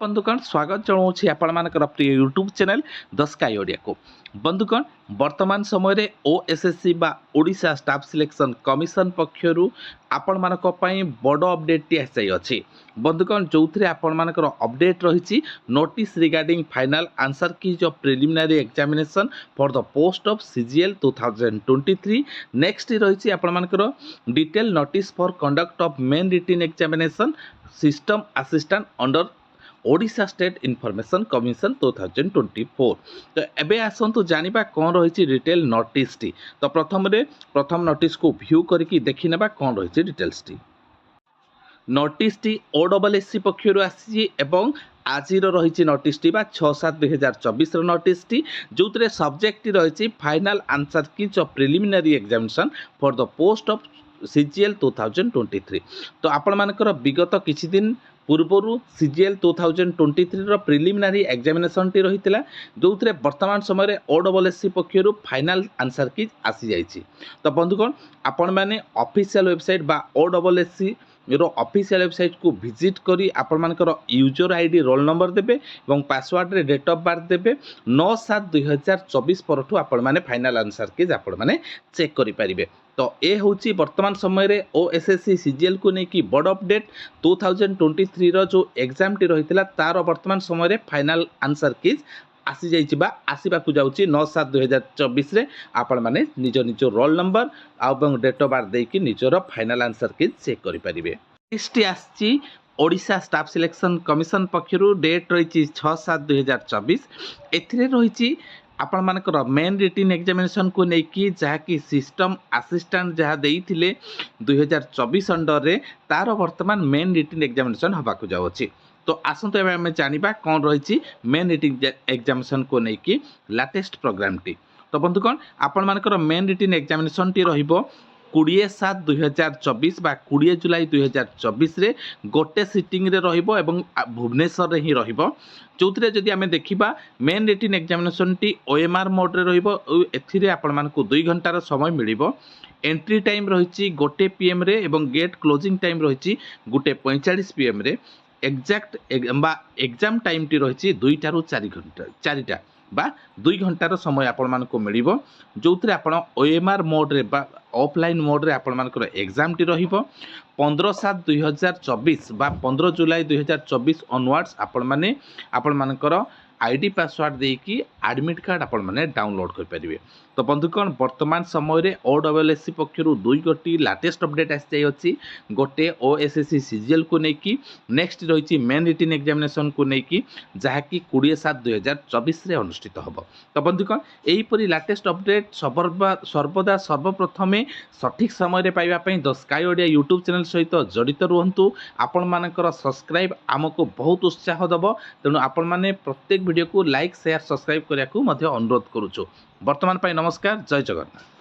बंधुगण स्वागत जनाऊँ आपण प्रिय YouTube channel the sky Odia को। बंधुगण वर्तमान समय रे ओएसएससी बा ओडिशा स्टाफ सिलेक्शन कमिशन पक्षरु आपण मानक पई बड़ अपडेट टी आसी अछि। बंधुगण जो आपण मानकर अपडेट रही नोटिस रिगार्डिंग फाइनल आंसर की जो preliminary examination for the post of CGL 2023 next रही आपण मानकर detail notice for conduct of main written examination system assistant under Odisha state information commission 2024। तो एबे आसंतु जानिबा कौन रही डिटेल नोटिस टी। तो प्रथम नोटिस को व्यू करके देखि नेबा कौन रही डिटेल्स टी। नोटिस टी ओडब्ल्यूएससी पक्षरु आसी एवं आज रही नोटिस टी बा 6/7/2024 नोटिस टी जो सब्जेक्ट रही फाइनल आंसर की जो preliminary examination for the post of CGL 2023। तो आपण मानकर विगत किछि दिन पूर्वर सीजीएल 2023 प्रिलिमिनरी एग्जामिनेशन टी रही जो वर्तमान समय ओडब्ल्यूएससी पक्षर फाइनल आंसर की आसी जाइए। तो बंधुगण आपण मैंने ऑफिशियल वेबसाइट बा ओडब्ल्यूएससी ऑफिशियल वेबसाइट को विजिट करी आपण मानकर यूजर आईडी रोल नंबर देबे और पासवर्ड रे डेट ऑफ बर्थ देबे 9/7/2024 परठू आपण माने फाइनल आंसर की आपण माने चेक करि परिबे। तो ये हूँ वर्तमान समय रे ओएसएससी सीजीएल को लेकिन बड़ अपडेट 2023 रो जो एग्जाम टी रही तार वर्तमान समय रे फाइनल आंसर की आसी जाइछि बा आसीबाकू जाउछि 9/7/2024 रे आपण माने निज निज रोल नंबर आउ डेट ऑफ बर्थ देकी निजर फाइनल आंसर की चेक करि परिबे। लिस्ट आछि ओडिशा स्टाफ सिलेक्शन कमिशन पक्षरु डेट रही 6/7/2024 एथिरे रही आपण मानकर मेन रिटन एग्जामिनेशन को लेकिन जहाँकि सिस्टम असिस्टेंट जहाँ देइथिले 2024 अंडर रे तार वर्तमान मेन रिटन एग्जामिनेशन हबाकू जाउछि। तो आसंतु एबे हम जानिबा कौन रही मेन रिटन एग्जामिनेशन को लेकिन लेटेस्ट प्रोग्राम टी। तो बंधुगण आपण मानकर मेन रिटन एग्जामिनेशन टी रहिबो 20/7/2024 बा 20 जुलाई 2024 रे गोटे सिटिंग रे रहिबो एवं भुवनेश्वर रे ही रहिबो। जोथिरे जदि आमे देखिबा मेन रिटन एग्जामिनेशन टी ओएमआर मोड रे रहिबो। एथिरे आपण मानकु 2 घंटार समय मिलिबो। एंट्री टाइम रहिछि 1 PM रे एवं गेट क्लोजिंग टाइम रहिछि 1:45 PM रे। एक्जाक्ट एग्जाम टाइम टी रही 2 टा 4 घंटा 4टा बा 2 घंटार समय आपण मानक मिलिबो। जोथिरे आपण ओएमआर मोड रे बा ऑफलाइन मोड रे आपण मानकर एग्जाम टी रहिबो 15/7/2024 बा 15 जुलाई 2024 ऑनवर्ड्स आपण मानकर आईडी पासवर्ड देकी एडमिट कार्ड आपण माने डाउनलोड कर परिबे। तो बंधुगण वर्तमान समय रे ओडब्ल्यूएससी पक्षरु 2 गोटी लेटेस्ट अपडेट आसी जाय अछि। गोटे ओएसएससी सीजीएल को नेकी नेक्स्ट रही मेन रिटन एग्जामिनेशन को नेकी जहाँकि 20/7/2024 रे अनुष्ठित होबो। तो बंधुगण एही परि लेटेस्ट अपडेट सर्वदा सर्वप्रथमे सठिक समय रे पाइबा पई the sky Odia YouTube channel सहित जड़ित रुहंतु। आपण मानकर सब्सक्राइब आमको बहुत उत्साह दबो। तेणु आपण माने प्रत्येक वीडियो को लाइक शेयर सब्सक्राइब करिया को मध्य अनुरोध करूछु। वर्तमान पाई नमस्कार, जय जगन्नाथ।